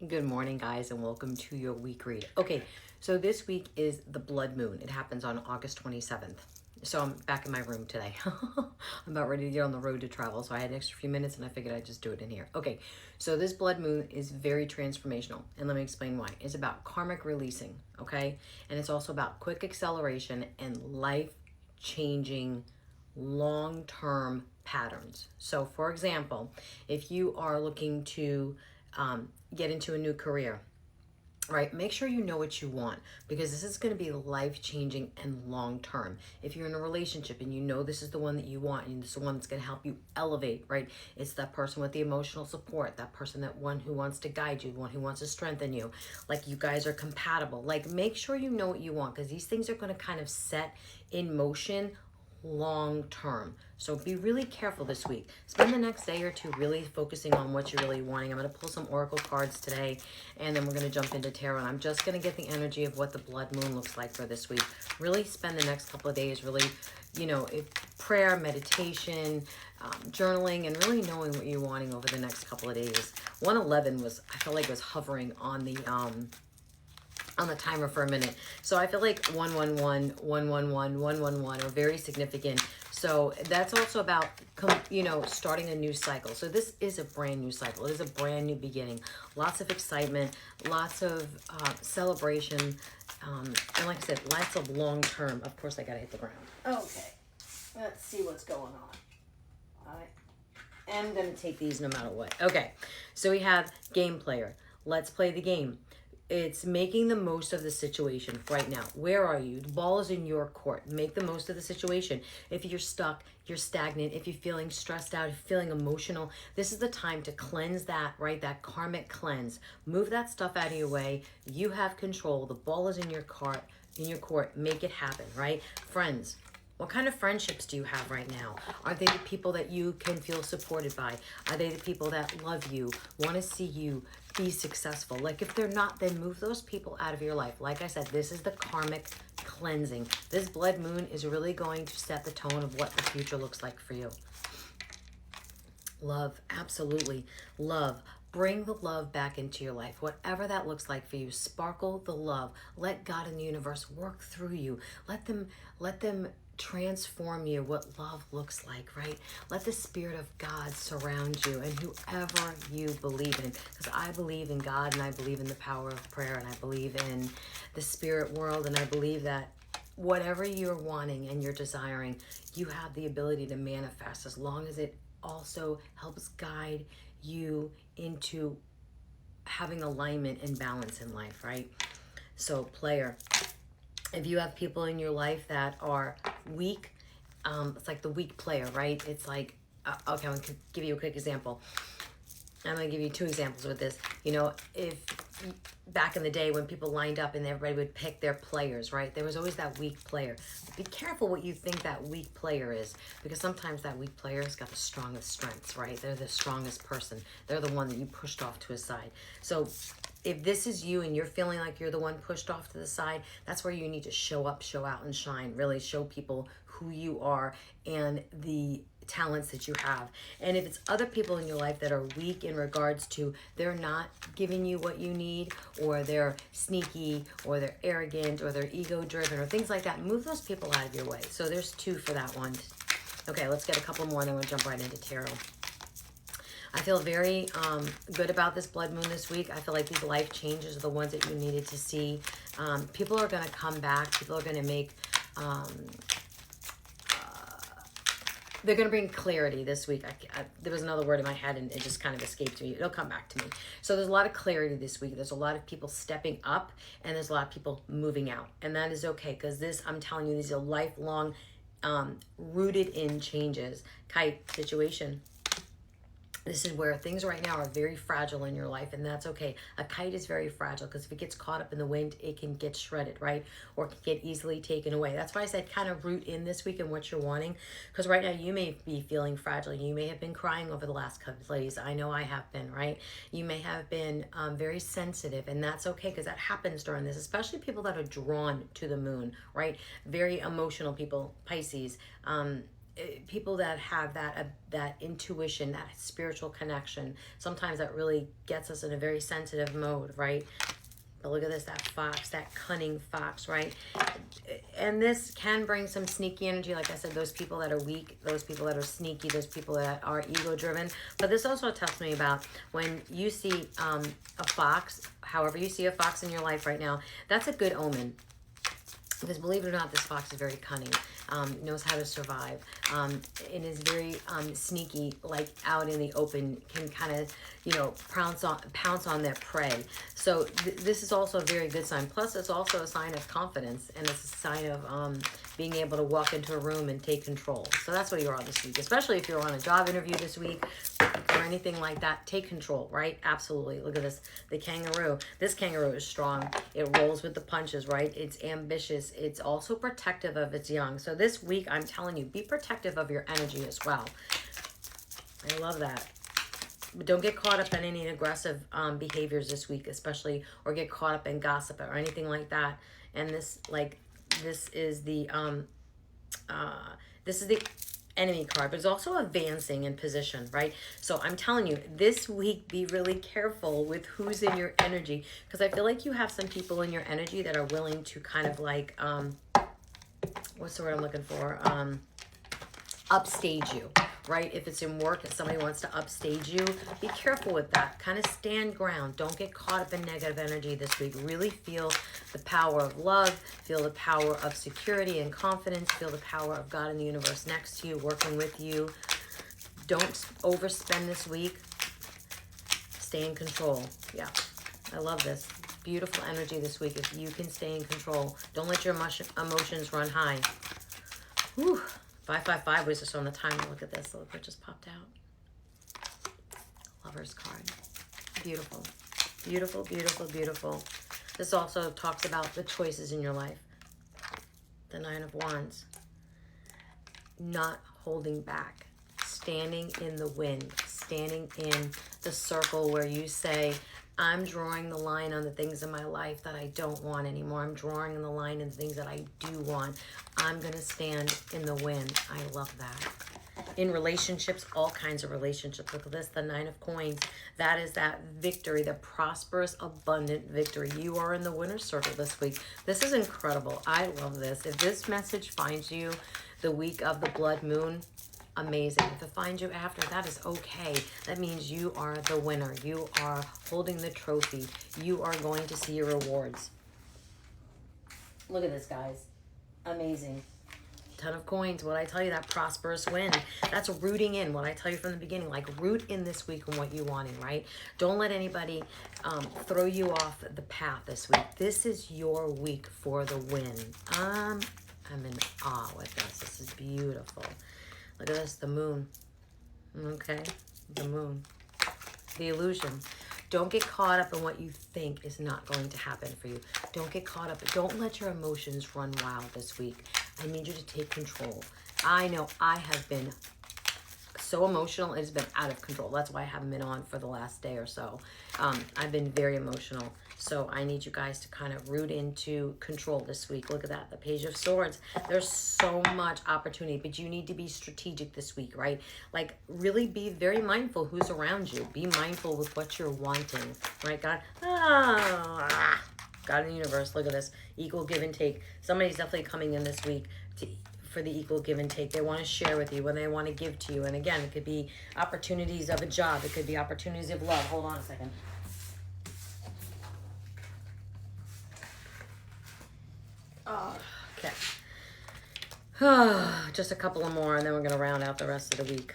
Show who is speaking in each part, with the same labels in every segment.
Speaker 1: Good morning, guys, and welcome to your week read. Okay, so this week is the blood moon. It happens on August 27th. So I'm back in my room today. I'm about ready to get on the road to travel. So I had an extra few minutes and I figured I'd just do it in here. Okay, so this blood moon is very transformational. And let me explain why. It's about karmic releasing, okay? And it's also about quick acceleration and life changing long term patterns. So, for example, if you are looking to get into a new career, right? Make sure you know what you want because this is going to be life changing and long term. If you're in a relationship and you know this is the one that you want and this is the one that's going to help you elevate, right? It's that person with the emotional support, that person, that one who wants to guide you, the one who wants to strengthen you. Like you guys are compatible. Like make sure you know what you want because these things are going to kind of set in motion long term. So be really careful this week. Spend the next day or two really focusing on what you're really wanting. I'm going to pull some oracle cards today and then we're going to jump into tarot. And I'm just going to get the energy of what the blood moon looks like for this week. Really spend the next couple of days really, prayer, meditation, journaling, and really knowing what you're wanting over the next couple of days. 111 was, I felt like it was hovering on the timer for a minute. So I feel like 111, 111, 111 are very significant. So that's also about, starting a new cycle. So this is a brand new cycle. It is a brand new beginning. Lots of excitement, lots of celebration. And like I said, lots of long term. Of course, I got to hit the ground. Okay. Let's see what's going on. I am going to take these no matter what. Okay. So we have game player. Let's play the game. It's making the most of the situation right now. Where are you? The ball is in your court. Make the most of the situation. If you're stuck, you're stagnant, if you're feeling stressed out, if you're feeling emotional, this is the time to cleanse that, right? That karmic cleanse. Move that stuff out of your way. You have control. The ball is in your court. Make it happen, right? Friends. What kind of friendships do you have right now? Are they the people that you can feel supported by? Are they the people that love you, want to see you be successful? Like if they're not, then move those people out of your life. Like I said, this is the karmic cleansing. This blood moon is really going to set the tone of what the future looks like for you. Love, absolutely. Love. Bring the love back into your life. Whatever that looks like for you, sparkle the love. Let God and the universe work through you. Let them transform you what love looks like, right? Let the Spirit of God surround you and whoever you believe in. Because I believe in God and I believe in the power of prayer and I believe in the spirit world and I believe that whatever you're wanting and you're desiring, you have the ability to manifest as long as it also helps guide you into having alignment and balance in life, right? So player, if you have people in your life that are weak, it's like the weak player, right? It's like, okay, I'm going to give you a quick example. I'm going to give you two examples with this. If back in the day when people lined up and everybody would pick their players, right? There was always that weak player. Be careful what you think that weak player is because sometimes that weak player has got the strongest strengths, right? They're the strongest person. They're the one that you pushed off to a side. So if this is you and you're feeling like you're the one pushed off to the side, that's where you need to show up, show out, and shine. Really show people who you are and the talents that you have. And if it's other people in your life that are weak in regards to they're not giving you what you need, or they're sneaky, or they're arrogant, or they're ego driven, or things like that, move those people out of your way. So there's two for that one. Okay, let's get a couple more and then we'll jump right into tarot. I feel very good about this blood moon this week. I feel like these life changes are the ones that you needed to see. People are going to come back. People are going to make... they're going to bring clarity this week. There was another word in my head and it just kind of escaped me. It'll come back to me. So there's a lot of clarity this week. There's a lot of people stepping up and there's a lot of people moving out. And that is okay because this, I'm telling you, these are lifelong, rooted in changes type situation. This is where things right now are very fragile in your life, and that's okay. A kite is very fragile because if it gets caught up in the wind, it can get shredded, right? Or it can get easily taken away. That's why I said kind of root in this week and what you're wanting, because right now you may be feeling fragile. You may have been crying over the last couple of days. I know I have been, right? You may have been very sensitive, and that's okay because that happens during this, especially people that are drawn to the moon, right? Very emotional people, Pisces, people that have that intuition, that spiritual connection, sometimes that really gets us in a very sensitive mode, right? But look at this, that fox, that cunning fox, right? And this can bring some sneaky energy. Like I said, those people that are weak, those people that are sneaky, those people that are ego-driven. But this also tells me about when you see a fox, however you see a fox in your life right now, that's a good omen. Because believe it or not, this fox is very cunning, knows how to survive, and is very sneaky, like out in the open, can kind of, you know, pounce on their prey. So this is also a very good sign. Plus, it's also a sign of confidence, and it's a sign of being able to walk into a room and take control. So that's what you are this week, especially if you're on a job interview this week or anything like that. Take control, right? Absolutely. Look at this, the kangaroo. This kangaroo is strong. It rolls with the punches, right? It's ambitious. It's also protective of its young. So this week, I'm telling you, be protective of your energy as well. I love that. But don't get caught up in any aggressive behaviors this week, especially, or get caught up in gossip or anything like that. And this is the enemy card, but it's also advancing in position, right? So I'm telling you, this week, be really careful with who's in your energy, because I feel like you have some people in your energy that are willing to kind of like, what's the word I'm looking for? Upstage you, right? If it's in work, if somebody wants to upstage you, be careful with that. Kind of stand ground. Don't get caught up in negative energy this week. Really feel the power of love, feel the power of security and confidence, feel the power of God in the universe next to you, working with you. Don't overspend this week. Stay in control. Yeah, I love this. Beautiful energy this week. If you can stay in control, don't let your emotions run high. Whew. 555 was just on the timer. Look at this. Look what just popped out. Lover's card. Beautiful. Beautiful, beautiful, beautiful. This also talks about the choices in your life. The Nine of Wands. Not holding back. Standing in the wind. Standing in the circle where you say, I'm drawing the line on the things in my life that I don't want anymore. I'm drawing the line in the things that I do want. I'm going to stand in the wind. I love that. In relationships, all kinds of relationships. Look at this, the Nine of Coins. That is that victory, the prosperous, abundant victory. You are in the winner's circle this week. This is incredible. I love this. If this message finds you the week of the blood moon, amazing. If it finds you after, that is okay. That means you are the winner. You are holding the trophy. You are going to see your rewards. Look at this, guys. Amazing. Ton of coins. What I tell you, that prosperous win. That's rooting in. What I tell you from the beginning, like root in this week on what you wanting, right? Don't let anybody throw you off the path this week. This is your week for the win. I'm in awe with this. This is beautiful. Look at this, the moon. Okay, the moon. The illusion. Don't get caught up in what you think is not going to happen for you. Don't get caught up. Don't let your emotions run wild this week. I need you to take control. I know I have been so emotional. It's been out of control. That's why I haven't been on for the last day or so. I've been very emotional. So I need you guys to kind of root into control this week. Look at that, the Page of Swords. There's so much opportunity, but you need to be strategic this week, right? Like really be very mindful who's around you. Be mindful with what you're wanting, right, God? God in the universe, look at this. Equal give and take. Somebody's definitely coming in this week for the equal give and take. They want to share with you when they want to give to you. And again, it could be opportunities of a job. It could be opportunities of love. Hold on a second. Okay. Just a couple of more, and then we're going to round out the rest of the week.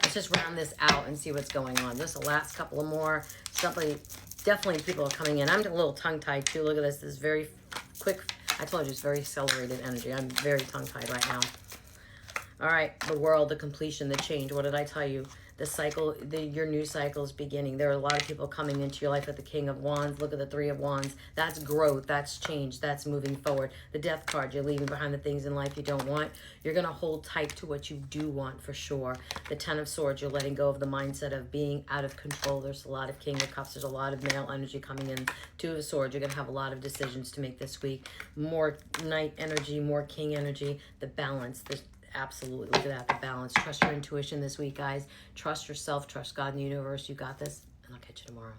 Speaker 1: Let's just round this out and see what's going on. Just the last couple of more. Definitely people are coming in. I'm a little tongue-tied, too. Look at this. This is very quick. I told you, it's very accelerated energy. I'm very tongue-tied right now. All right. The world, the completion, the change. What did I tell you? The cycle, your new cycle is beginning. There are a lot of people coming into your life with the King of Wands. Look at the Three of Wands. That's growth. That's change. That's moving forward. The Death card, you're leaving behind the things in life you don't want. You're going to hold tight to what you do want for sure. The Ten of Swords, you're letting go of the mindset of being out of control. There's a lot of King of Cups. There's a lot of male energy coming in. Two of Swords, you're going to have a lot of decisions to make this week. More Knight energy, more King energy. The balance, Absolutely. Look at that, the balance. Trust your intuition this week, guys. Trust yourself. Trust God and the universe. You got this. And I'll catch you tomorrow.